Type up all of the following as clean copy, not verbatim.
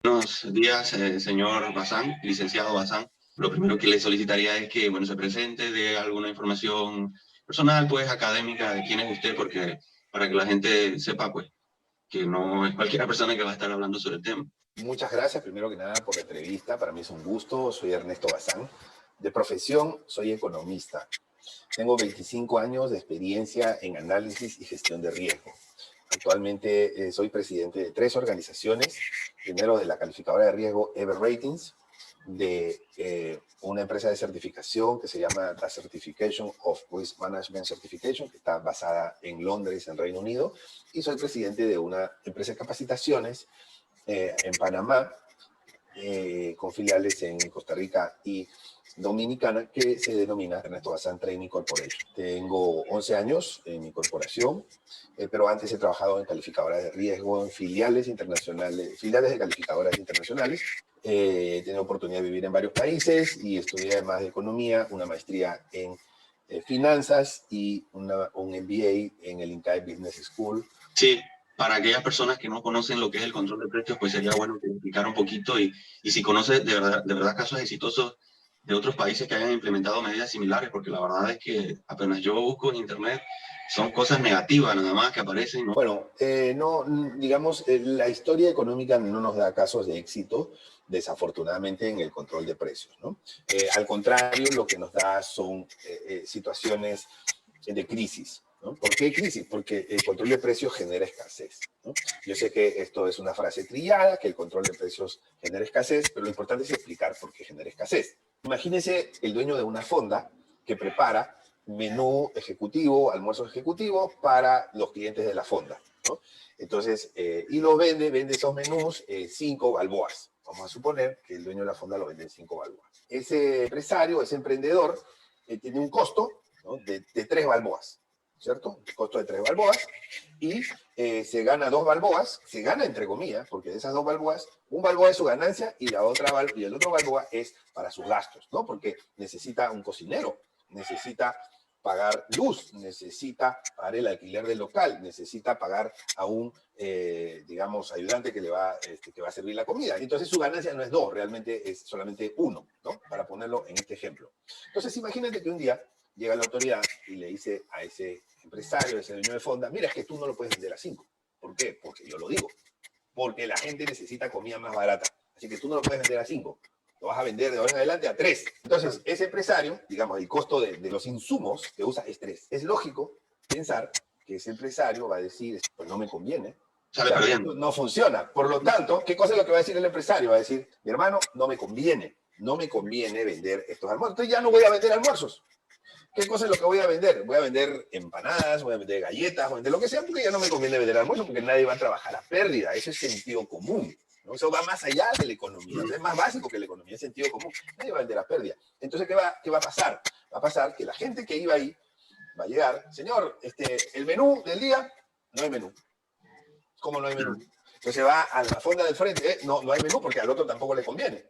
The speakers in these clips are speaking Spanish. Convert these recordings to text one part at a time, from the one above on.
Buenos días, señor Bazán, licenciado Bazán. Lo primero que le solicitaría es que, bueno, se presente, de alguna información personal, pues, académica de quién es usted, porque para que la gente sepa, pues, que no es cualquier persona que va a estar hablando sobre el tema. Muchas gracias, primero que nada, por la entrevista. Para mí es un gusto. Soy Ernesto Bazán. De profesión, soy economista. Tengo 25 años de experiencia en análisis y gestión de riesgo. Actualmente soy presidente de 3 organizaciones. Primero de la calificadora de riesgo Ever Ratings, de una empresa de certificación que se llama The Certification of Risk Management Certification, que está basada en Londres, en Reino Unido. Y soy presidente de una empresa de capacitaciones en Panamá, con filiales en Costa Rica y Dominicana, que se denomina Ernesto Bazán Training Corporation. Tengo 11 años en mi corporación, pero antes he trabajado en calificadoras de riesgo, en filiales internacionales, filiales de calificadoras internacionales. He tenido oportunidad de vivir en varios países y estudié además de economía, una maestría en finanzas y un MBA en el INCAE Business School. Sí, para aquellas personas que no conocen lo que es el control de precios, pues sería bueno que explicara un poquito y si conoce de verdad casos exitosos de otros países que hayan implementado medidas similares, porque la verdad es que apenas yo busco en internet, son cosas negativas nada más que aparecen, ¿no? Bueno, no, digamos, la historia económica no nos da casos de éxito, desafortunadamente, en el control de precios, ¿no? Al contrario, lo que nos da son situaciones de crisis, ¿no? ¿Por qué crisis? Porque el control de precios genera escasez, ¿no? Yo sé que esto es una frase trillada, que el control de precios genera escasez, pero lo importante es explicar por qué genera escasez. Imagínese el dueño de una fonda que prepara menú ejecutivo, almuerzo ejecutivo para los clientes de la fonda, ¿no? Entonces, y lo vende esos menús 5 balboas. Vamos a suponer que el dueño de la fonda lo vende en 5 balboas. Ese empresario, ese emprendedor, tiene un costo, ¿no?, de 3 balboas, ¿cierto? El costo de 3 balboas, y se gana 2 balboas, se gana entre comillas, porque de esas 2 balboas, un balboa es su ganancia y y el otro balboa es para sus gastos, ¿no? Porque necesita un cocinero, necesita pagar luz, necesita pagar el alquiler del local, necesita pagar a un, digamos, ayudante que le va, que va a servir la comida. Entonces su ganancia no es 2, realmente es solamente 1, ¿no? Para ponerlo en este ejemplo. Entonces imagínate que un día llega la autoridad y le dice a ese empresario, a ese dueño de fonda, mira, es que tú no lo puedes vender a 5. ¿Por qué? Porque yo lo digo. Porque la gente necesita comida más barata. Así que tú no lo puedes vender a 5. Lo vas a vender de ahora en adelante a 3. Entonces, ese empresario, digamos, el costo de los insumos que usa es 3. Es lógico pensar que ese empresario va a decir, pues no me conviene. Sale perdiendo. No funciona. Por lo tanto, ¿qué cosa es lo que va a decir el empresario? Va a decir, mi hermano, no me conviene vender estos almuerzos. Entonces ya no voy a vender almuerzos. ¿Qué cosa es lo que voy a vender? Voy a vender empanadas, voy a vender galletas, voy a vender lo que sea, porque ya no me conviene vender almuerzo, porque nadie va a trabajar a pérdida. Eso es sentido común, ¿no? Eso va más allá de la economía. Es más básico que la economía, es sentido común. Nadie va a vender a pérdida. Entonces, ¿qué va a pasar? Va a pasar que la gente que iba ahí va a llegar, señor, el menú del día, no hay menú. ¿Cómo no hay menú? Entonces va a la fonda del frente, no hay menú porque al otro tampoco le conviene.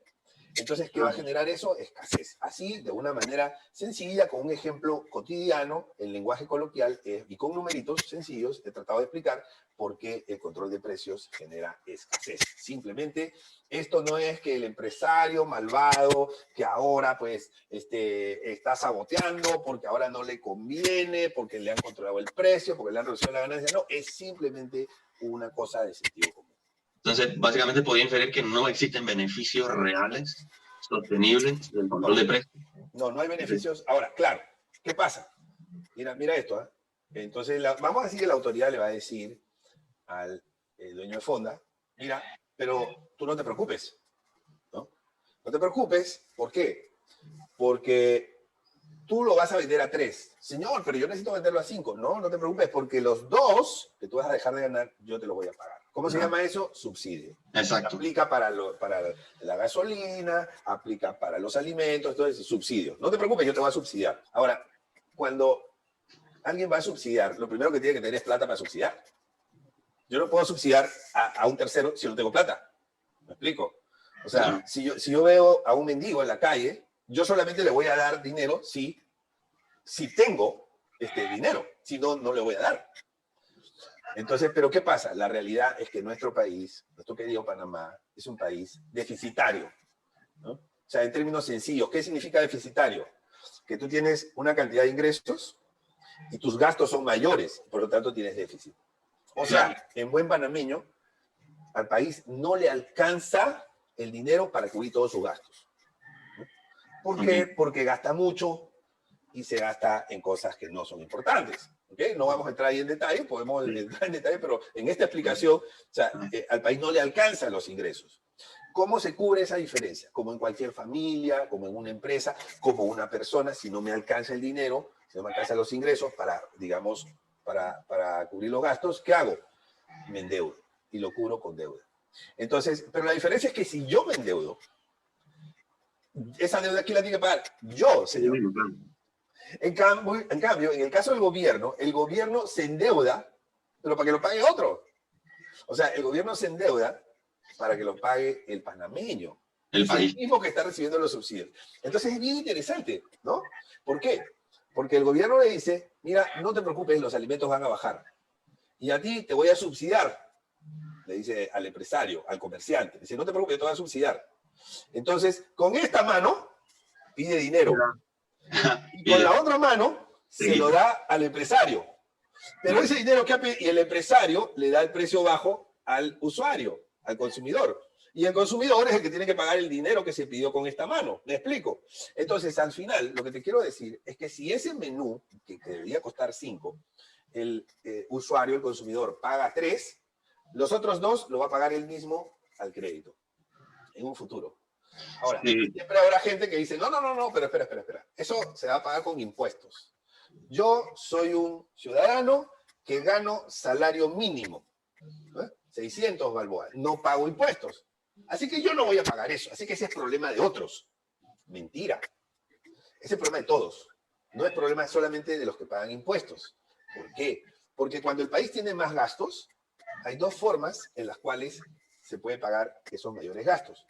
Entonces, ¿qué va a generar eso? Escasez. Así, de una manera sencilla, con un ejemplo cotidiano, en lenguaje coloquial y con numeritos sencillos, he tratado de explicar por qué el control de precios genera escasez. Simplemente, esto no es que el empresario malvado, que ahora pues está saboteando, porque ahora no le conviene, porque le han controlado el precio, porque le han reducido la ganancia. No, es simplemente una cosa de sentido común. Entonces, básicamente podría inferir que no existen beneficios reales, sostenibles del control de precios. No hay beneficios. Ahora, claro, ¿qué pasa? Mira esto, ¿eh? Entonces, vamos a decir que la autoridad le va a decir al dueño de fonda, mira, pero tú no te preocupes, ¿no? No te preocupes, ¿por qué? Porque tú lo vas a vender a 3. Señor, pero yo necesito venderlo a 5. No te preocupes, porque los 2 que tú vas a dejar de ganar, yo te lo voy a pagar. ¿Cómo se llama eso? Subsidio. Exacto. Aplica para la gasolina, aplica para los alimentos, entonces subsidio. No te preocupes, yo te voy a subsidiar. Ahora, cuando alguien va a subsidiar, lo primero que tiene que tener es plata para subsidiar. Yo no puedo subsidiar a un tercero si no tengo plata. ¿Me explico? O sea, si yo veo a un mendigo en la calle, yo solamente le voy a dar dinero si tengo dinero. Si no, no le voy a dar. Entonces, ¿pero qué pasa? La realidad es que nuestro país, nuestro querido Panamá, es un país deficitario, ¿no? O sea, en términos sencillos, ¿qué significa deficitario? Que tú tienes una cantidad de ingresos y tus gastos son mayores, por lo tanto tienes déficit. O Claro. sea, en buen panameño, al país no le alcanza el dinero para cubrir todos sus gastos. ¿Por Ok. qué? Porque gasta mucho y se gasta en cosas que no son importantes. ¿Okay? No vamos a entrar ahí en detalle, podemos Sí. entrar en detalle, pero en esta explicación, o sea, Ah, al país no le alcanzan los ingresos. ¿Cómo se cubre esa diferencia? Como en cualquier familia, como en una empresa, como una persona, si no me alcanza el dinero, si no me alcanzan los ingresos para, digamos, para cubrir los gastos, ¿qué hago? Me endeudo y lo cubro con deuda. Entonces, pero la diferencia es que si yo me endeudo, esa deuda, ¿quién la tiene que pagar? Yo, sí, señor. claro. En cambio, en el caso del gobierno, el gobierno se endeuda, pero para que lo pague otro. O sea, el gobierno se endeuda para que lo pague el panameño, que El es el país. mismo que está recibiendo los subsidios. Entonces es bien interesante, ¿no? ¿Por qué? Porque el gobierno le dice, mira, no te preocupes, los alimentos van a bajar. Y a ti te voy a subsidiar, le dice al empresario, al comerciante. Dice, no te preocupes, te voy a subsidiar. Entonces, con esta mano pide dinero. Y con Pide. la otra mano se lo Sí, da al empresario. Pero ese dinero que ha pedido, y el empresario le da el precio bajo al usuario, al consumidor. Y el consumidor es el que tiene que pagar el dinero que se pidió con esta mano. ¿Me explico? Entonces, al final, lo que te quiero decir es que si ese menú, que debería costar 5, el usuario, el consumidor, paga 3, los otros 2 lo va a pagar él mismo al crédito en un futuro. Ahora, sí, siempre habrá gente que dice, no, no, no, no, pero espera. Eso se va a pagar con impuestos. Yo soy un ciudadano que gano salario mínimo, ¿eh? 600 balboas, no pago impuestos. Así que yo no voy a pagar eso. Así que ese es problema de otros. Mentira. Ese es problema de todos. No es problema solamente de los que pagan impuestos. ¿Por qué? Porque cuando el país tiene más gastos, hay dos formas en las cuales se puede pagar esos mayores gastos.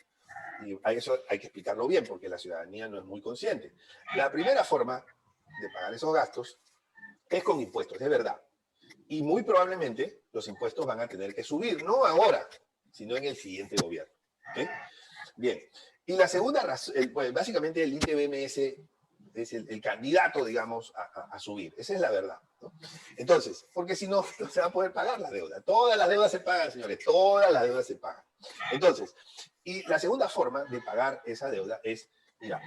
Y a eso hay que explicarlo bien, porque la ciudadanía no es muy consciente. La primera forma de pagar esos gastos es con impuestos, es verdad. Y muy probablemente los impuestos van a tener que subir, no ahora, sino en el siguiente gobierno. ¿Okay? Bien. Y la segunda razón, pues básicamente el ITBMS es el candidato, digamos, a subir. Esa es la verdad, ¿no? Entonces, porque si no, no se va a poder pagar la deuda. Todas las deudas se pagan, señores, todas las deudas se pagan. Entonces, y la segunda forma de pagar esa deuda es, mira,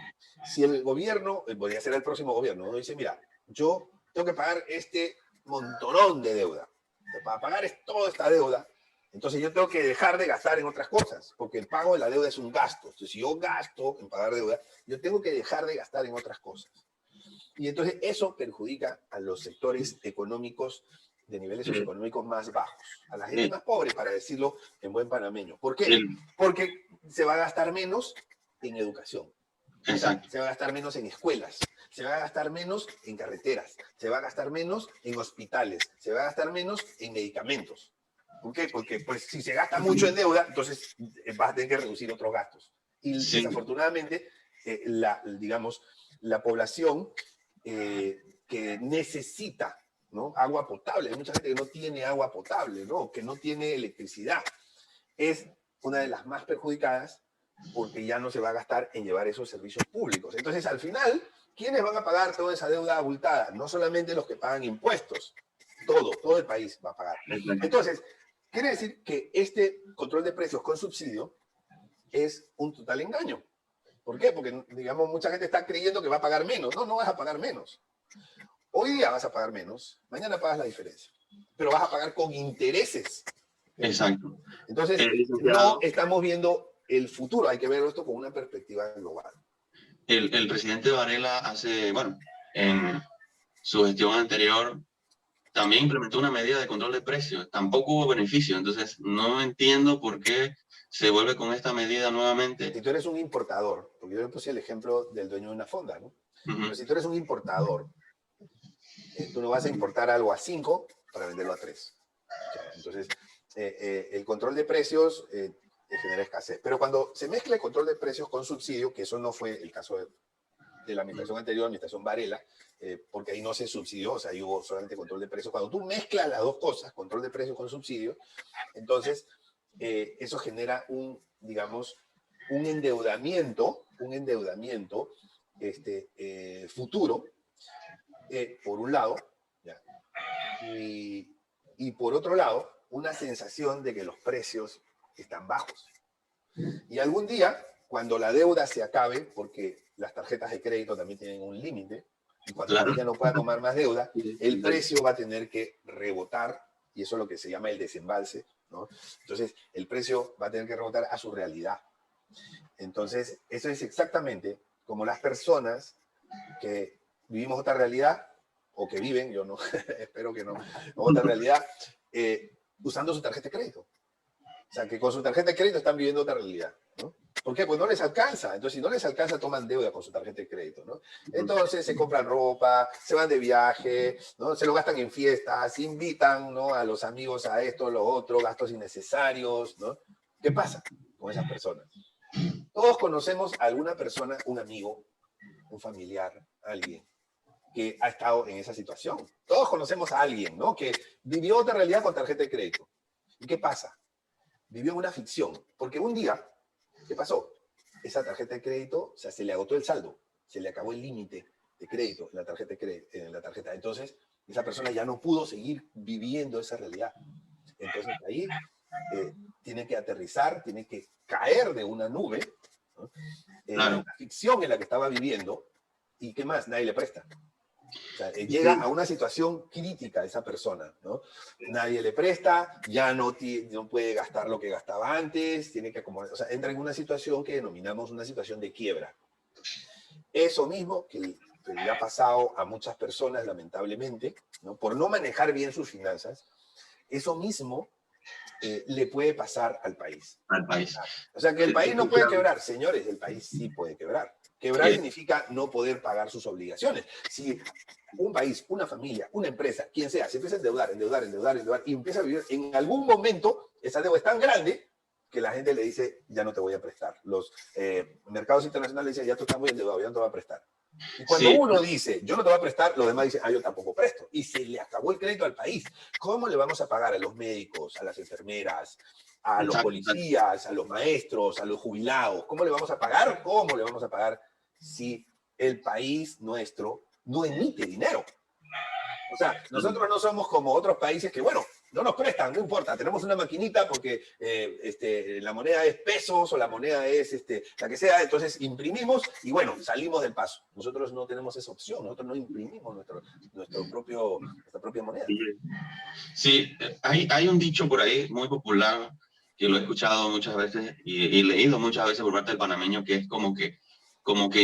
si el gobierno, podría ser el próximo gobierno, ¿no? Dice, mira, yo tengo que pagar este montonón de deuda. Para pagar toda esta deuda, entonces yo tengo que dejar de gastar en otras cosas, porque el pago de la deuda es un gasto. Entonces, si yo gasto en pagar deuda, yo tengo que dejar de gastar en otras cosas. Y entonces eso perjudica a los sectores económicos de niveles socioeconómicos más bajos, a la gente sí, más pobre, para decirlo en buen panameño. ¿Por qué? el- Porque se va a gastar menos en educación. O sea, exacto. se va a gastar menos en escuelas, se va a gastar menos en carreteras, se va a gastar menos en hospitales, se va a gastar menos en medicamentos. ¿Por qué? Porque pues, si se gasta mucho en deuda, entonces vas a tener que reducir otros gastos. Y Sí, desafortunadamente, digamos, la población que necesita, ¿no?, agua potable, hay mucha gente que no tiene agua potable, ¿no?, que no tiene electricidad, es una de las más perjudicadas porque ya no se va a gastar en llevar esos servicios públicos. Entonces, al final, ¿quiénes van a pagar toda esa deuda abultada? No solamente los que pagan impuestos, todo el país va a pagar. exacto. Entonces, quiere decir que este control de precios con subsidio es un total engaño. ¿Por qué? Porque, digamos, mucha gente está creyendo que va a pagar menos. No, no vas a pagar menos. Hoy día vas a pagar menos, mañana pagas la diferencia, pero vas a pagar con intereses. ¿Okay? Exacto. Entonces, no Licenciado, estamos viendo el futuro, hay que ver esto con una perspectiva global. el presidente Varela hace, bueno, en su gestión anterior también implementó una medida de control de precios. Tampoco hubo beneficio, entonces no entiendo por qué se vuelve con esta medida nuevamente. Si tú eres un importador, porque yo le puse el ejemplo del dueño de una fonda, ¿no? Pero Ujú. si tú eres un importador, tú no vas a importar algo a 5 para venderlo a 3. Entonces, el control de precios genera escasez. Pero cuando se mezcla el control de precios con subsidio, que eso no fue el caso de la administración anterior, administración Varela, porque ahí no se subsidió, o sea, ahí hubo solamente control de precios. Cuando tú mezclas las dos cosas, control de precios con subsidio, entonces eso genera digamos, un endeudamiento futuro, por un lado, ¿ya? Y por otro lado, una sensación de que los precios están bajos. Y algún día, cuando la deuda se acabe, porque las tarjetas de crédito también tienen un límite, y cuando Claro. ya no pueda tomar más deuda, el precio va a tener que rebotar, y eso es lo que se llama el desembalse, ¿no? Entonces, el precio va a tener que rebotar a su realidad. Entonces, eso es exactamente como las personas que vivimos otra realidad, o que viven, yo no, espero que no, otra realidad, usando su tarjeta de crédito. O sea, que con su tarjeta de crédito están viviendo otra realidad, ¿no? ¿Por qué? Pues no les alcanza. Entonces, si no les alcanza, toman deuda con su tarjeta de crédito, ¿no? Entonces, se compran ropa, se van de viaje, ¿no? Se lo gastan en fiestas, invitan, ¿no?, a los amigos a esto, lo otro, gastos innecesarios, ¿no? ¿Qué pasa con esas personas? Todos conocemos a alguna persona, un amigo, un familiar, alguien que ha estado en esa situación. Todos conocemos a alguien, ¿no?, que vivió otra realidad con tarjeta de crédito. ¿Y qué pasa? Vivió una ficción, porque un día, ¿qué pasó? Esa tarjeta de crédito, o sea, se le agotó el saldo, se le acabó el límite de crédito en la tarjeta de crédito, en la tarjeta. Entonces, esa persona ya no pudo seguir viviendo esa realidad. Entonces, ahí tiene que aterrizar, tiene que caer de una nube, ¿no?, Claro. la ficción en la que estaba viviendo, y ¿qué más? Nadie le presta. O sea, llega a una situación crítica esa persona, ¿no? Nadie le presta, ya no puede gastar lo que gastaba antes, tiene que acomodar, o sea, entra en una situación que denominamos una situación de quiebra. Eso mismo que le ha pasado a muchas personas, lamentablemente, ¿no?, por no manejar bien sus finanzas, eso mismo le puede pasar al país. Al país. O sea, que el país no puede quebrar. Señores, el país sí puede quebrar. Quebrar significa no poder pagar sus obligaciones. Si un país, una familia, una empresa, quien sea, se empieza a endeudar y empieza a vivir, en algún momento esa deuda es tan grande que la gente le dice, ya no te voy a prestar. Los mercados internacionales dicen, ya tú estás muy endeudado, ya no te voy a prestar. Y cuando uno dice, yo no te voy a prestar, los demás dicen, yo tampoco presto. Y se le acabó el crédito al país. ¿Cómo le vamos a pagar a los médicos, a las enfermeras, a los policías, a los maestros, a los jubilados? ¿Cómo le vamos a pagar? ¿Cómo le vamos a pagar si el país nuestro no emite dinero? O sea, nosotros no somos como otros países que, bueno, no nos prestan, no importa, tenemos una maquinita porque la moneda es pesos o la moneda es la que sea, entonces imprimimos y bueno, salimos del paso. Nosotros no tenemos esa opción, nosotros no imprimimos nuestra propia moneda. Sí, hay un dicho por ahí muy popular que lo he escuchado muchas veces y leído muchas veces por parte del panameño, que es como que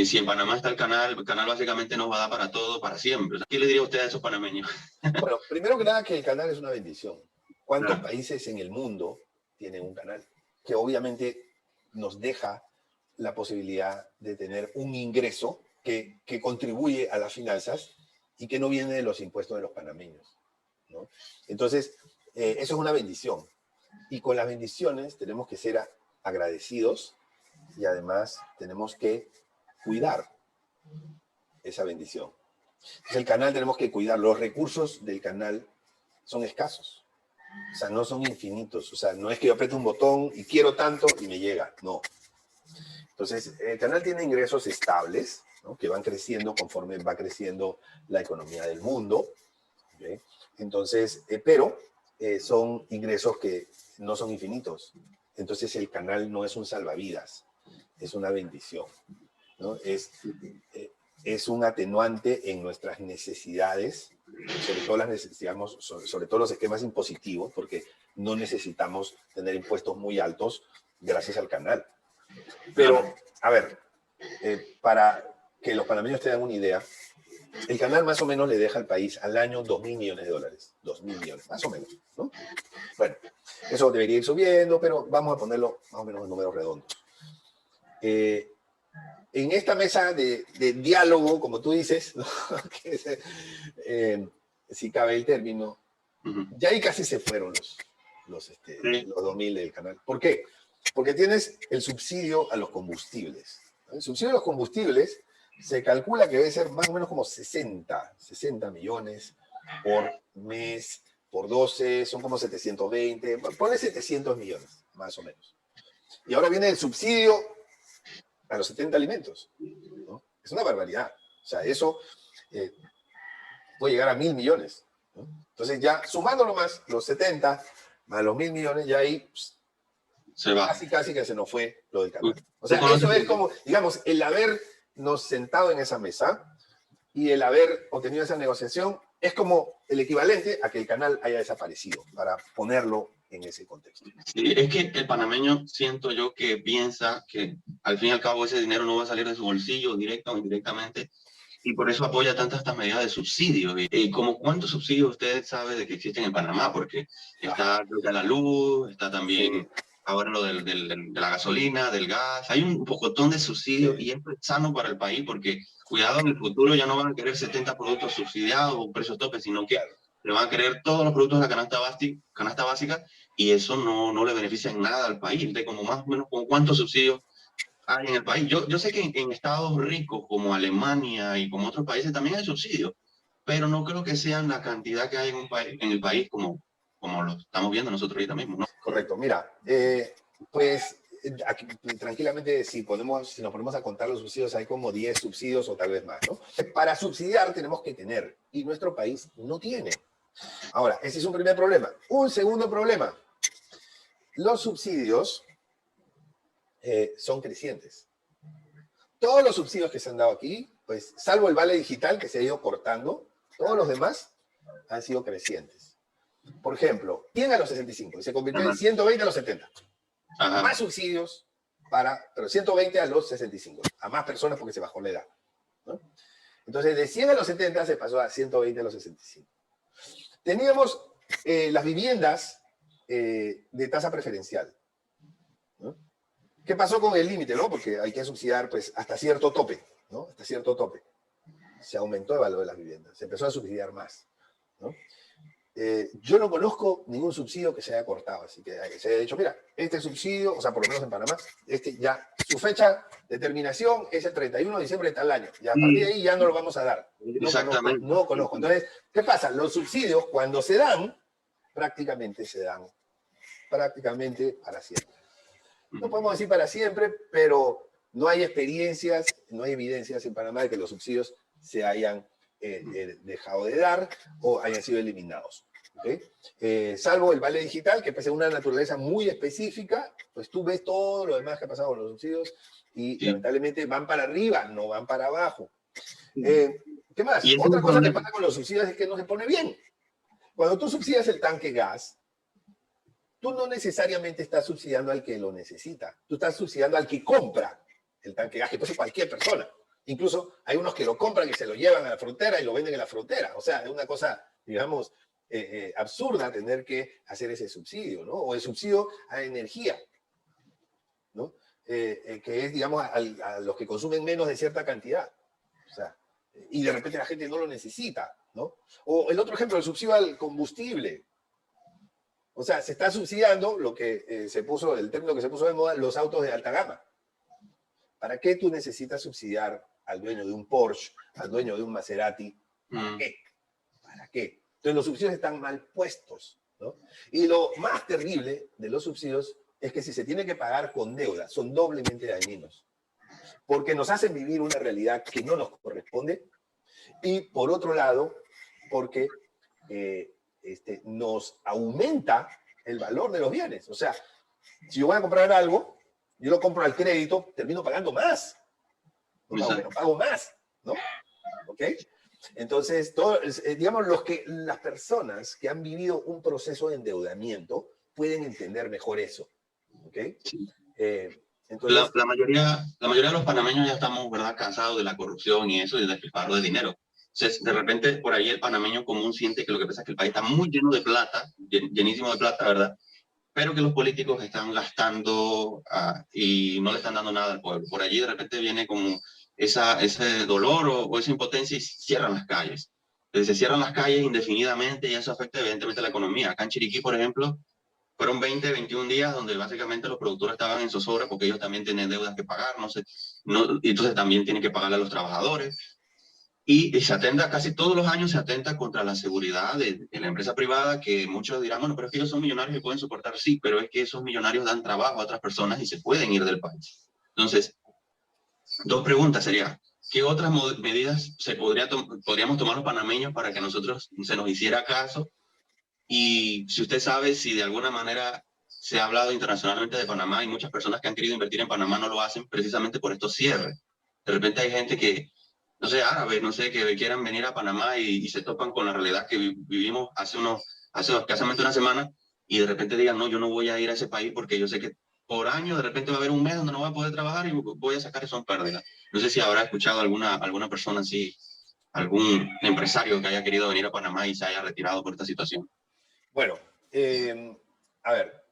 si en Panamá está el canal básicamente nos va a dar para todo, para siempre. ¿Qué le diría usted a esos panameños? Bueno, primero que nada, que el canal es una bendición. ¿Cuántos países en el mundo tienen un canal? Que obviamente nos deja la posibilidad de tener un ingreso que contribuye a las finanzas y que no viene de los impuestos de los panameños, ¿no? Entonces, eso es una bendición. Y con las bendiciones tenemos que ser agradecidos y además tenemos que cuidar esa bendición. Entonces, el canal tenemos que cuidar. Los recursos del canal son escasos. O sea, no son infinitos. O sea, no es que yo aprieto un botón y quiero tanto y me llega. No. Entonces, el canal tiene ingresos estables, ¿no?, que van creciendo conforme va creciendo la economía del mundo. ¿Okay? Entonces, pero son ingresos que no son infinitos. Entonces, el canal no es un salvavidas, es una bendición, ¿no? Es un atenuante en nuestras necesidades, sobre todo sobre todo los esquemas impositivos, porque no necesitamos tener impuestos muy altos gracias al canal. Pero, a ver, para que los panameños tengan una idea, el canal más o menos le deja al país al año $2.000 millones. 2.000 millones, más o menos, ¿no? Bueno, eso debería ir subiendo, pero vamos a ponerlo más o menos en números redondos. En esta mesa de diálogo, como tú dices, ¿no?, si cabe el término, ya ahí casi se fueron los 2.000 del canal. ¿Por qué? Porque tienes el subsidio a los combustibles. El subsidio a los combustibles Se calcula que debe ser más o menos como 60 millones por mes, por 12, son como 720, ponle 700 millones, más o menos. Y ahora viene el subsidio a los 70 alimentos, ¿no? Es una barbaridad. O sea, eso puede llegar a 1.000 millones, ¿no? Entonces ya sumándolo más, los 70 más los 1.000 millones, ya ahí se va. Casi que se nos fue lo del canal. O sea, eso es como, digamos, el habernos sentado en esa mesa y el haber obtenido esa negociación es como el equivalente a que el canal haya desaparecido, para ponerlo en ese contexto. Sí, es que el panameño, siento yo, que piensa que al fin y al cabo ese dinero no va a salir de su bolsillo, directo o indirectamente, y por eso apoya tantas estas medidas de subsidio. ¿Cómo cuántos subsidios usted sabe de que existen en Panamá? Porque está creo que la luz, está también ahora lo de la gasolina, del gas. Hay un pocotón de subsidios y esto es sano para el país porque, cuidado, en el futuro ya no van a querer 70 productos subsidiados o precios tope, sino que le van a querer todos los productos de la canasta básica y eso no le beneficia en nada al país. De como más o menos con cuántos subsidios hay en el país. Yo sé que en estados ricos como Alemania y como otros países también hay subsidios, pero no creo que sean la cantidad que hay en el país como lo estamos viendo nosotros ahorita mismo, ¿no? Correcto. Mira, pues aquí, tranquilamente, si nos ponemos a contar los subsidios, hay como 10 subsidios o tal vez más, ¿no? Para subsidiar tenemos que tener, y nuestro país no tiene. Ahora, ese es un primer problema. Un segundo problema. Los subsidios son crecientes. Todos los subsidios que se han dado aquí, pues salvo el vale digital que se ha ido cortando, todos los demás han sido crecientes. Por ejemplo, 100 a los 65 y se convirtió en 120 a los 70. Más subsidios pero 120 a los 65, a más personas porque se bajó la edad, ¿no? Entonces, de 100 a los 70 se pasó a 120 a los 65. Teníamos las viviendas de tasa preferencial, ¿no? ¿Qué pasó con el límite, no? Porque hay que subsidiar pues, hasta cierto tope, ¿no? Hasta cierto tope. Se aumentó el valor de las viviendas, se empezó a subsidiar más, ¿no? Yo no conozco ningún subsidio que se haya cortado, así que se haya dicho, mira, este subsidio, o sea, por lo menos en Panamá, ya su fecha de terminación es el 31 de diciembre de tal año. Y a partir de ahí ya no lo vamos a dar. Exactamente. No conozco. Entonces, ¿qué pasa? Los subsidios, cuando se dan prácticamente para siempre. No podemos decir para siempre, pero no hay experiencias, no hay evidencias en Panamá de que los subsidios se hayan dejado de dar o hayan sido eliminados. ¿Okay? Salvo el vale digital, que pese a una naturaleza muy específica, pues tú ves todo lo demás que ha pasado con los subsidios y lamentablemente van para arriba, no van para abajo. ¿Qué más? Otra cosa que pasa con los subsidios es que no se pone bien. Cuando tú subsidias el tanque gas, tú no necesariamente estás subsidiando al que lo necesita, tú estás subsidiando al que compra el tanque gas, que puede ser cualquier persona. Incluso hay unos que lo compran y se lo llevan a la frontera y lo venden en la frontera. O sea, es una cosa, digamos, absurda tener que hacer ese subsidio, ¿no? O el subsidio a energía, ¿no? Que es, digamos, a los que consumen menos de cierta cantidad. O sea, y de repente la gente no lo necesita, ¿no? O el otro ejemplo, el subsidio al combustible. O sea, se está subsidiando lo que el término que se puso de moda, los autos de alta gama. ¿Para qué tú necesitas subsidiar al dueño de un Porsche, al dueño de un Maserati? ¿Para qué? ¿Para qué? Entonces los subsidios están mal puestos, ¿no? Y lo más terrible de los subsidios es que si se tiene que pagar con deuda, son doblemente dañinos. Porque nos hacen vivir una realidad que no nos corresponde y por otro lado, porque nos aumenta el valor de los bienes. O sea, si yo voy a comprar algo, yo lo compro al crédito, termino pagando más. No pago más, ¿no? ¿Ok? Entonces, digamos, las personas que han vivido un proceso de endeudamiento pueden entender mejor eso. ¿Ok? Sí. Entonces, la mayoría de los panameños ya estamos, ¿verdad?, cansados de la corrupción y eso, y del despilfarro de dinero. Entonces, de repente, por ahí el panameño común siente que lo que pasa es que el país está muy lleno de plata, llenísimo de plata, ¿verdad?, pero que los políticos están gastando y no le están dando nada al pueblo. Por allí de repente viene como ese dolor o esa impotencia y cierran las calles. Entonces, se cierran las calles indefinidamente y eso afecta evidentemente a la economía. Acá en Chiriquí, por ejemplo, fueron 20, 21 días donde básicamente los productores estaban en zozobra porque ellos también tienen deudas que pagar, no sé, no, y entonces también tienen que pagarle a los trabajadores. Y se atenta, casi todos los años se atenta contra la seguridad de la empresa privada, que muchos dirán, bueno, pero es que ellos son millonarios y pueden soportar, sí, pero es que esos millonarios dan trabajo a otras personas y se pueden ir del país. Entonces, dos preguntas serían, ¿qué otras medidas podríamos tomar los panameños para que nosotros se nos hiciera caso? Y si usted sabe si de alguna manera se ha hablado internacionalmente de Panamá y muchas personas que han querido invertir en Panamá no lo hacen precisamente por estos cierres. De repente hay gente que, no sé, árabes, no sé, que quieran venir a Panamá y se topan con la realidad que vivimos hace escasamente una semana y de repente digan, no, yo no voy a ir a ese país porque yo sé que por año de repente va a haber un mes donde no voy a poder trabajar y voy a sacar eso en pérdida. No sé si habrá escuchado alguna persona así, algún empresario que haya querido venir a Panamá y se haya retirado por esta situación. Bueno, a ver,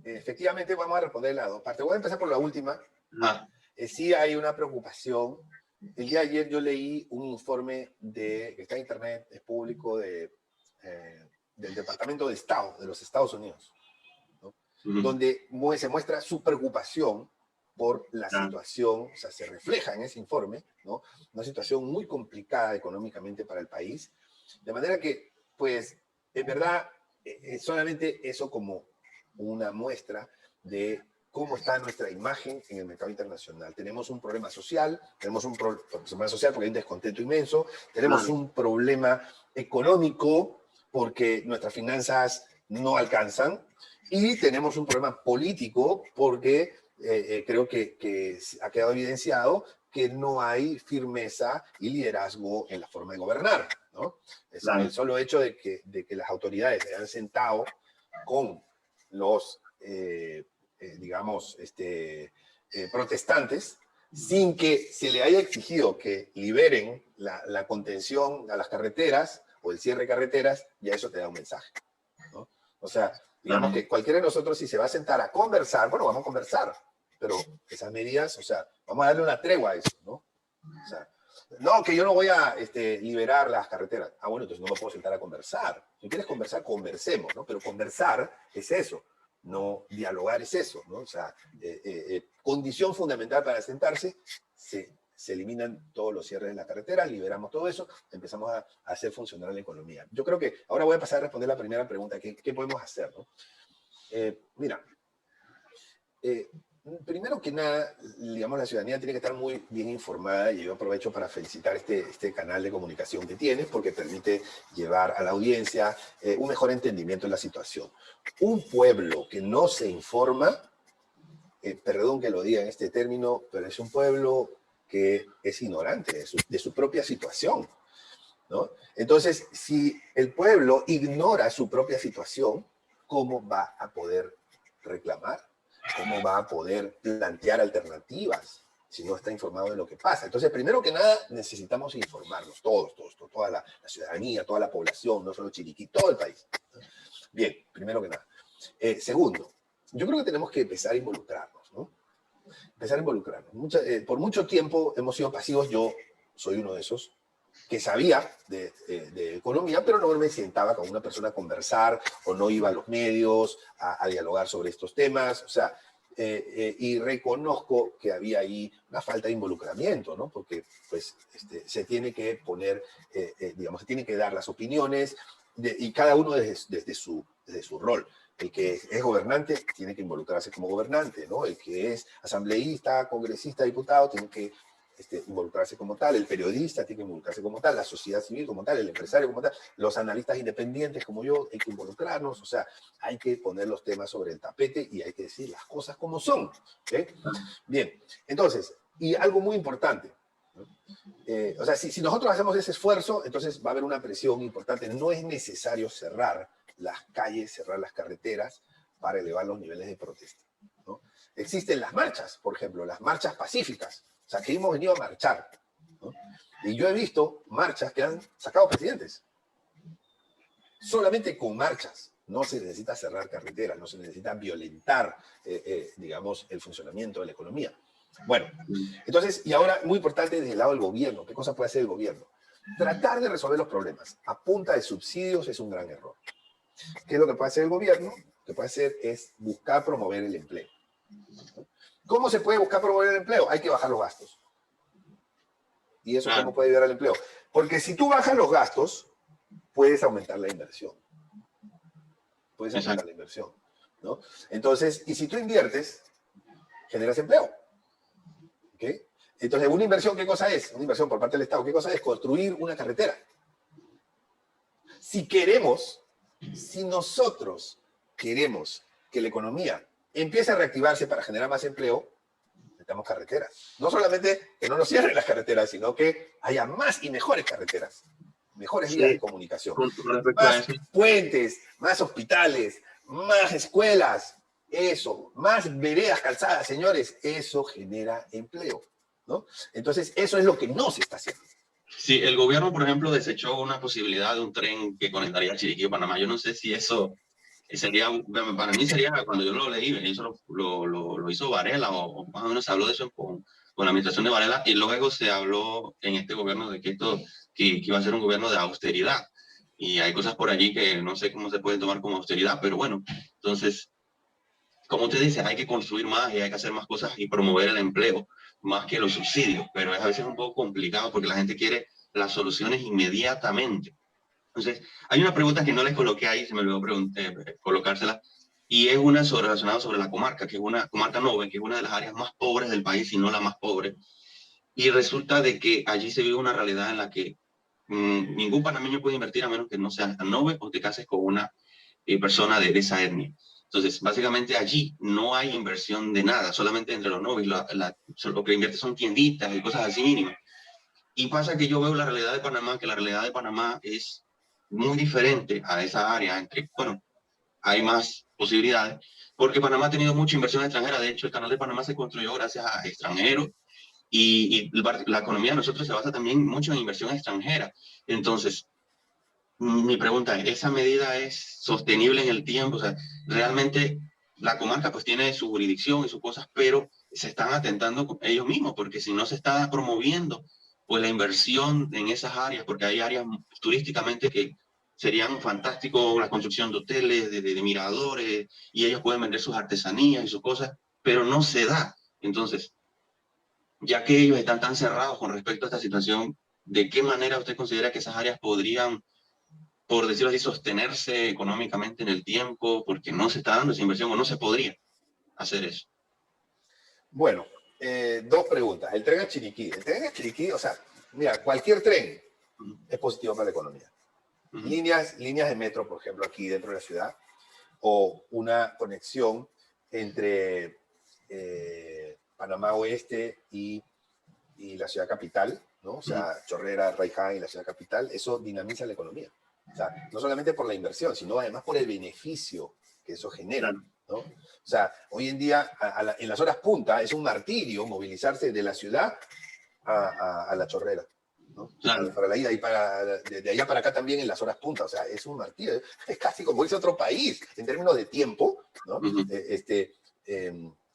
efectivamente vamos a responder las dos partes. Voy a empezar por la última. Sí hay una preocupación. El día de ayer yo leí un informe que está en internet, es público, del Departamento de Estado de los Estados Unidos, ¿no? Donde se muestra su preocupación por la situación, o sea, se refleja en ese informe, ¿no? Una situación muy complicada económicamente para el país, de manera que, pues, en verdad, solamente eso como una muestra de cómo está nuestra imagen en el mercado internacional. Tenemos un problema social, porque hay un descontento inmenso, tenemos un problema económico porque nuestras finanzas no alcanzan, y tenemos un problema político porque creo que ha quedado evidenciado que no hay firmeza y liderazgo en la forma de gobernar, ¿no? El solo hecho de que las autoridades se hayan sentado con los, protestantes, sin que se le haya exigido que liberen la contención a las carreteras o el cierre de carreteras, ya eso te da un mensaje, ¿no? O sea, digamos que cualquiera de nosotros, si se va a sentar a conversar, bueno, vamos a conversar, pero esas medidas, o sea, vamos a darle una tregua a eso, ¿no? O sea, no, que yo no voy a liberar las carreteras. Ah, bueno, entonces no me puedo sentar a conversar. Si quieres conversar, conversemos, ¿no? Pero conversar es eso, no dialogar es eso, ¿no? O sea, condición fundamental para sentarse, se eliminan todos los cierres de la carretera, liberamos todo eso, empezamos a hacer funcionar la economía. Yo creo que ahora voy a pasar a responder la primera pregunta, ¿qué podemos hacer, ¿no? Mira, primero que nada, digamos, la ciudadanía tiene que estar muy bien informada, y yo aprovecho para felicitar este canal de comunicación que tienes, porque permite llevar a la audiencia un mejor entendimiento de la situación. Un pueblo que no se informa, perdón que lo diga en este término, pero es un pueblo que es ignorante de su propia situación, ¿no? Entonces, si el pueblo ignora su propia situación, ¿cómo va a poder reclamar? ¿Cómo va a poder plantear alternativas si no está informado de lo que pasa? Entonces, primero que nada, necesitamos informarnos, toda la ciudadanía, toda la población, no solo Chiriquí, todo el país. Bien, primero que nada. Segundo, yo creo que tenemos que empezar a involucrarnos, ¿no? Empezar a involucrarnos. Por mucho tiempo hemos sido pasivos, yo soy uno de esos, que sabía de economía, pero no me sentaba con una persona a conversar, o no iba a los medios a dialogar sobre estos temas, o sea, y reconozco que había ahí una falta de involucramiento, ¿no? Porque pues se tiene que poner, digamos, se tienen que dar las opiniones, y cada uno desde su rol. El que es gobernante tiene que involucrarse como gobernante, ¿no? El que es asambleísta, congresista, diputado, tiene que involucrarse como tal, el periodista tiene que involucrarse como tal, la sociedad civil como tal, el empresario como tal, los analistas independientes como yo, hay que involucrarnos, o sea, hay que poner los temas sobre el tapete y hay que decir las cosas como son, ¿okay? Bien, entonces, y algo muy importante, ¿no? O sea, si nosotros hacemos ese esfuerzo, entonces va a haber una presión importante. No es necesario cerrar las calles, cerrar las carreteras para elevar los niveles de protesta, ¿no? Existen las marchas, por ejemplo, las marchas pacíficas. O sea, que hemos venido a marchar, ¿no? Y yo he visto marchas que han sacado presidentes. Solamente con marchas. No se necesita cerrar carreteras, no se necesita violentar, digamos, el funcionamiento de la economía. Bueno, entonces, y ahora, muy importante desde el lado del gobierno. ¿Qué cosa puede hacer el gobierno? Tratar de resolver los problemas a punta de subsidios es un gran error. ¿Qué es lo que puede hacer el gobierno? que puede hacer es buscar promover el empleo. ¿Cómo se puede buscar promover el empleo? Hay que bajar los gastos. ¿Y eso cómo puede ayudar al empleo? Porque si tú bajas los gastos, puedes aumentar la inversión. Puedes aumentar la inversión, ¿no? Entonces, y si tú inviertes, generas empleo. ¿Ok? Entonces, una inversión, ¿qué cosa es? Una inversión por parte del Estado, ¿qué cosa es? Construir una carretera. Si nosotros queremos que la economía empiece a reactivarse para generar más empleo, necesitamos carreteras. No solamente que no nos cierren las carreteras, sino que haya más y mejores carreteras, mejores vías de comunicación. Con respecto más a eso, puentes, más hospitales, más escuelas, eso, más veredas calzadas, señores, eso genera empleo, ¿no? Entonces, eso es lo que no se está haciendo. sí, el gobierno, por ejemplo, desechó una posibilidad de un tren que conectaría Chiriquí a Panamá. Yo no sé si eso sería, para mí sería, cuando yo lo leí, eso lo hizo Varela, o más o menos se habló de eso con la administración de Varela, y luego se habló en este gobierno de que esto que iba a ser un gobierno de austeridad. Y hay cosas por allí que no sé cómo se pueden tomar como austeridad, pero bueno, entonces, como usted dice, hay que construir más y hay que hacer más cosas y promover el empleo, más que los subsidios, pero es a veces un poco complicado porque la gente quiere las soluciones inmediatamente. Entonces, hay una pregunta que no les coloqué ahí, se me olvidó colocársela, y es una relacionada sobre la comarca, que es una comarca 9, que es una de las áreas más pobres del país, si no la más pobre, y resulta de que allí se vive una realidad en la que ningún panameño puede invertir a menos que no seas noble o te cases con una persona de esa etnia. Entonces, básicamente allí no hay inversión de nada, solamente entre los nobles. Lo que invierte son tienditas y cosas así mínimas. Y pasa que yo veo la realidad de Panamá, que la realidad de Panamá es muy diferente a esa área, entre, bueno, hay más posibilidades, porque Panamá ha tenido mucha inversión extranjera. De hecho, el canal de Panamá se construyó gracias a extranjeros y la economía de nosotros se basa también mucho en inversión extranjera. Entonces, mi pregunta es, ¿esa medida es sostenible en el tiempo? O sea, realmente la comarca pues tiene su jurisdicción y sus cosas, pero se están atentando con ellos mismos, porque si no se está promoviendo pues la inversión en esas áreas, porque hay áreas turísticamente que serían fantásticos, la construcción de hoteles, de miradores, y ellos pueden vender sus artesanías y sus cosas, pero no se da. Entonces, ya que ellos están tan cerrados con respecto a esta situación, ¿de qué manera usted considera que esas áreas podrían, por decirlo así, sostenerse económicamente en el tiempo, porque no se está dando esa inversión o no se podría hacer eso? Bueno, dos preguntas. El tren a Chiriquí. El tren a Chiriquí, o sea, mira, cualquier tren es positivo para la economía. Líneas de metro, por ejemplo, aquí dentro de la ciudad, o una conexión entre Panamá Oeste y la ciudad capital, ¿no? O sea, Chorrera, Raiján y la ciudad capital, eso dinamiza la economía. O sea, no solamente por la inversión, sino además por el beneficio que eso genera, ¿no? O sea, hoy en día, en las horas punta, es un martirio movilizarse de la ciudad a la Chorrera, ¿no? Claro. Para la ida y de allá para acá también en las horas punta. O sea, es un martirio. Es casi como irse a otro país en términos de tiempo, ¿no?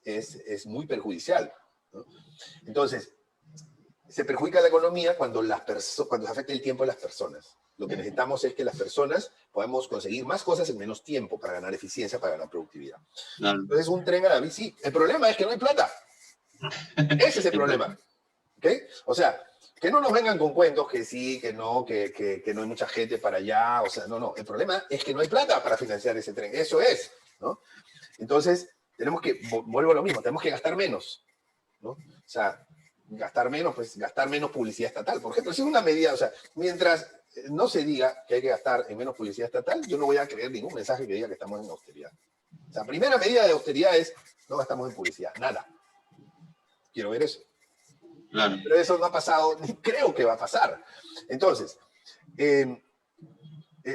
Es muy perjudicial, ¿no? Entonces, se perjudica la economía cuando se afecta el tiempo de las personas. Lo que necesitamos es que las personas podamos conseguir más cosas en menos tiempo para ganar eficiencia, para ganar productividad. Claro. Entonces, un tren a la bici. El problema es que no hay plata. Ese es el problema. ¿Okay? O sea, que no nos vengan con cuentos que sí, que no hay mucha gente para allá. O sea, no. El problema es que no hay plata para financiar ese tren. Eso es, ¿no? Entonces, vuelvo a lo mismo, tenemos que gastar menos, ¿no? O sea, gastar menos publicidad estatal. Por ejemplo, si es una medida, o sea, mientras no se diga que hay que gastar en menos publicidad estatal, yo no voy a creer ningún mensaje que diga que estamos en austeridad. O sea, primera medida de austeridad es no gastamos en publicidad, nada. Quiero ver eso. Claro. Pero eso no ha pasado, ni creo que va a pasar. Entonces,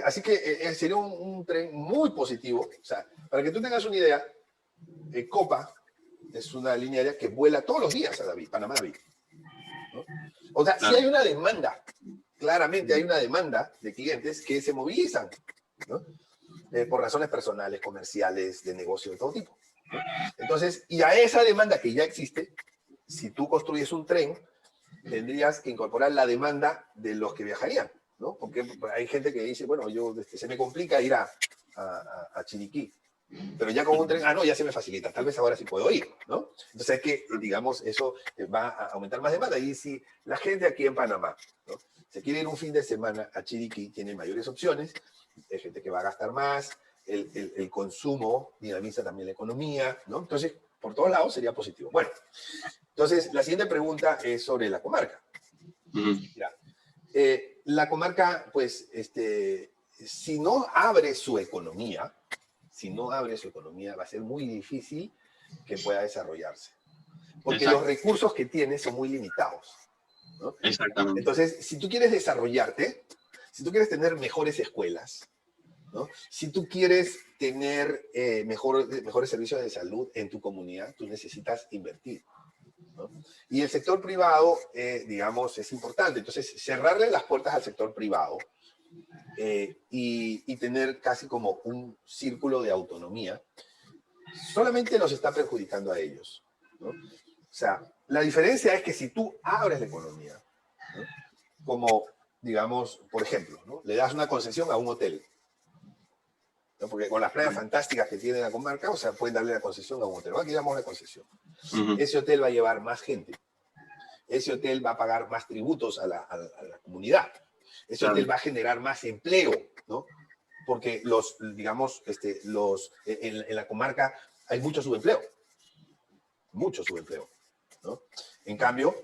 así que sería un tren muy positivo. O sea, para que tú tengas una idea, Copa es una línea aérea que vuela todos los días a Panamá-David, ¿no? O sea, claro. Sí hay una demanda, claramente hay una demanda de clientes que se movilizan, ¿no? Por razones personales, comerciales, de negocio, de todo tipo, ¿no? Entonces, y a esa demanda que ya existe, si tú construyes un tren, tendrías que incorporar la demanda de los que viajarían, ¿no? Porque hay gente que dice, bueno, se me complica ir a Chiriquí. Pero ya con un tren, no, ya se me facilita, tal vez ahora sí puedo ir, ¿no? Entonces es que, digamos, eso va a aumentar más demanda. Y si la gente aquí en Panamá, ¿no?, se quiere ir un fin de semana a Chiriquí, tiene mayores opciones, hay gente que va a gastar más, el consumo dinamiza también la economía, ¿no? Entonces, por todos lados sería positivo. Bueno, entonces la siguiente pregunta es sobre la comarca. Mira, la comarca, pues, si no abre su economía, va a ser muy difícil que pueda desarrollarse. Porque Exacto. los recursos que tiene son muy limitados, ¿no? Exactamente. Entonces, si tú quieres desarrollarte, si tú quieres tener mejores escuelas, ¿no?, si tú quieres tener mejores servicios de salud en tu comunidad, tú necesitas invertir, ¿no? Y el sector privado, digamos, es importante. Entonces, cerrarle las puertas al sector privado y tener casi como un círculo de autonomía, solamente los está perjudicando a ellos, ¿no? O sea, la diferencia es que si tú abres la economía, ¿no?, como, digamos, por ejemplo, ¿no?, le das una concesión a un hotel, ¿no?, porque con las playas fantásticas que tiene la comarca, o sea, pueden darle la concesión a un hotel. Aquí damos la concesión. Ese hotel va a llevar más gente. Ese hotel va a pagar más tributos a la comunidad. Ese hotel va a generar más empleo, ¿no? Porque digamos, en la comarca hay mucho subempleo, ¿no? En cambio,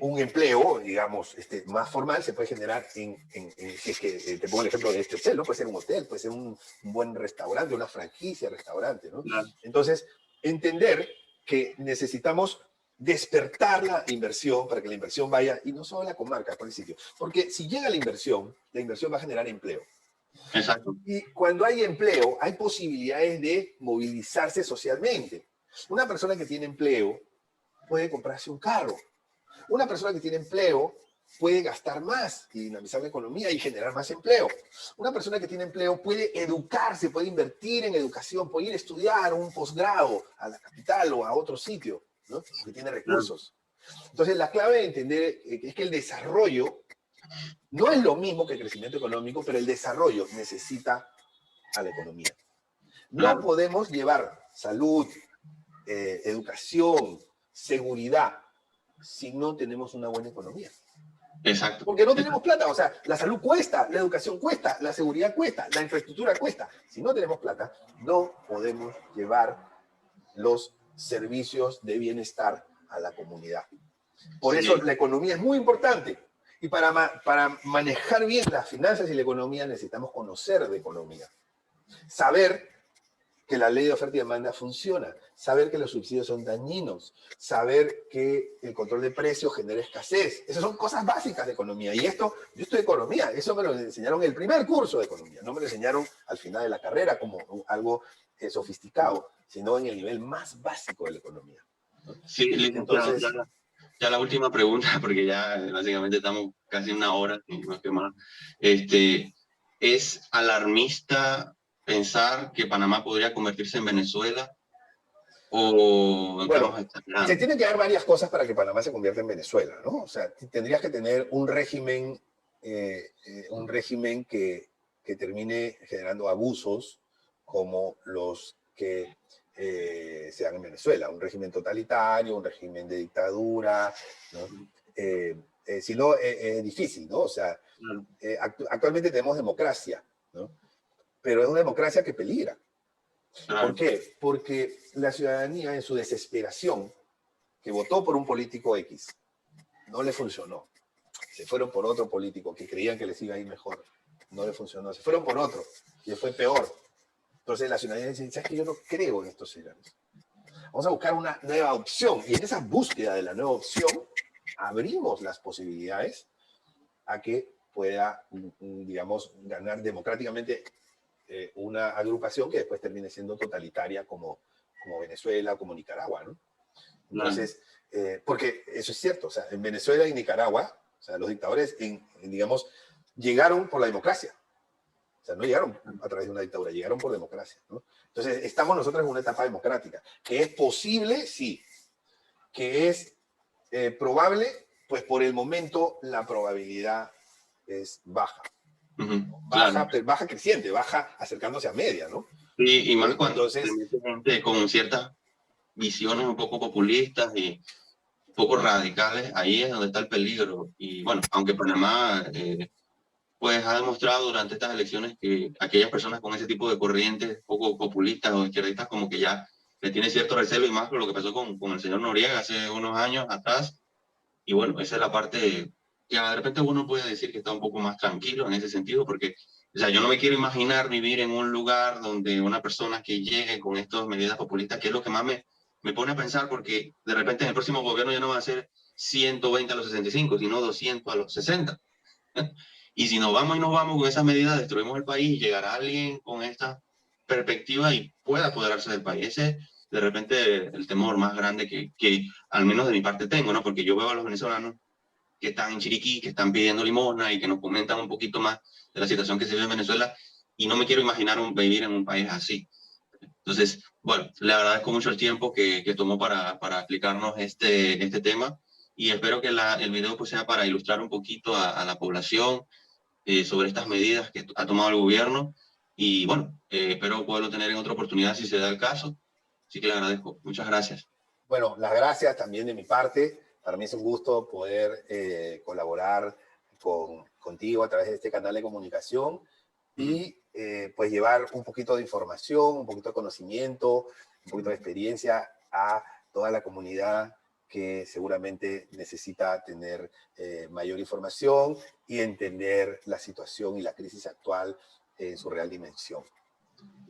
un empleo, digamos, más formal se puede generar si es que te pongo el ejemplo de este hotel, ¿no? Puede ser un hotel, puede ser un buen restaurante, una franquicia de restaurante, ¿no? Entonces, entender que necesitamos despertar la inversión para que la inversión vaya, y no solo a la comarca, por el sitio. Porque si llega la inversión va a generar empleo. Exacto. Y cuando hay empleo, hay posibilidades de movilizarse socialmente. Una persona que tiene empleo puede comprarse un carro. Una persona que tiene empleo puede gastar más y dinamizar la economía y generar más empleo. Una persona que tiene empleo puede educarse, puede invertir en educación, puede ir a estudiar un posgrado a la capital o a otro sitio, ¿no?, que tiene recursos. Entonces, la clave de entender es que el desarrollo no es lo mismo que el crecimiento económico, pero el desarrollo necesita a la economía. No podemos llevar salud, educación, seguridad, si no tenemos una buena economía. Exacto. Porque no tenemos plata. O sea, la salud cuesta, la educación cuesta, la seguridad cuesta, la infraestructura cuesta. Si no tenemos plata, no podemos llevar los servicios de bienestar a la comunidad. Por eso la economía es muy importante. Y para manejar bien las finanzas y la economía necesitamos conocer de economía. Saber que la ley de oferta y demanda funciona, saber que los subsidios son dañinos, saber que el control de precios genera escasez. Esas son cosas básicas de economía. Y esto, yo estudié economía, eso me lo enseñaron en el primer curso de economía, no me lo enseñaron al final de la carrera como algo sofisticado, sino en el nivel más básico de la economía. Sí, entonces... Ya la última pregunta, porque ya básicamente estamos casi una hora, más que más. ¿Es alarmista pensar que Panamá podría convertirse en Venezuela? ¿O bueno, estamos exagerando? se tienen que dar varias cosas para que Panamá se convierta en Venezuela, ¿no? O sea, tendrías que tener un régimen que termine generando abusos como los que se dan en Venezuela, un régimen totalitario, un régimen de dictadura, ¿no? Si no, es difícil, ¿no? O sea, actualmente tenemos democracia, ¿no? Pero es una democracia que peligra. ¿Por qué? Porque la ciudadanía, en su desesperación, que votó por un político X, no le funcionó. Se fueron por otro político que creían que les iba a ir mejor. No le funcionó. Se fueron por otro y le fue peor. Entonces la ciudadanía dice, ¿sabes qué? Yo no creo en estos ciudadanos. Vamos a buscar una nueva opción. Y en esa búsqueda de la nueva opción, abrimos las posibilidades a que pueda, digamos, ganar democráticamente una agrupación que después termine siendo totalitaria como Venezuela, como Nicaragua, ¿no? Entonces, porque eso es cierto, o sea, en Venezuela y Nicaragua, o sea, los dictadores, digamos, llegaron por la democracia. O sea, no llegaron a través de una dictadura, llegaron por democracia, ¿no? Entonces, estamos nosotros en una etapa democrática. ¿Que es posible? Sí. ¿Que es probable? Pues por el momento la probabilidad es baja. Baja creciente, baja acercándose a media, ¿no? Y más cuando se Entonces, mete gente con ciertas visiones un poco populistas y un poco radicales, ahí es donde está el peligro. Y bueno, aunque Panamá pues ha demostrado durante estas elecciones que aquellas personas con ese tipo de corrientes poco populistas o izquierdistas como que ya le tiene cierto recelo, y más con lo que pasó con el señor Noriega hace unos años atrás. Y bueno, esa es la parte que de repente uno puede decir que está un poco más tranquilo en ese sentido, porque o sea, yo no me quiero imaginar vivir en un lugar donde una persona que llegue con estas medidas populistas, que es lo que más me pone a pensar, porque de repente en el próximo gobierno ya no va a ser 120 a los 65, sino 200 a los 60. Y si nos vamos y nos vamos con esas medidas, destruimos el país, llegará alguien con esta perspectiva y pueda apoderarse del país. Ese es de repente el temor más grande que al menos de mi parte tengo, ¿no? Porque yo veo a los venezolanos que están en Chiriquí, que están pidiendo limosna y que nos comentan un poquito más de la situación que se vive en Venezuela, y no me quiero imaginar vivir en un país así. Entonces, bueno, le agradezco mucho el tiempo que tomó para explicarnos este tema, y espero que el video pues sea para ilustrar un poquito a la población sobre estas medidas que ha tomado el gobierno, y bueno, espero poderlo tener en otra oportunidad si se da el caso. Así que le agradezco. Muchas gracias. bueno, las gracias también de mi parte. Para mí es un gusto poder colaborar contigo a través de este canal de comunicación y pues llevar un poquito de información, un poquito de conocimiento, un poquito de experiencia a toda la comunidad que seguramente necesita tener mayor información y entender la situación y la crisis actual en su real dimensión.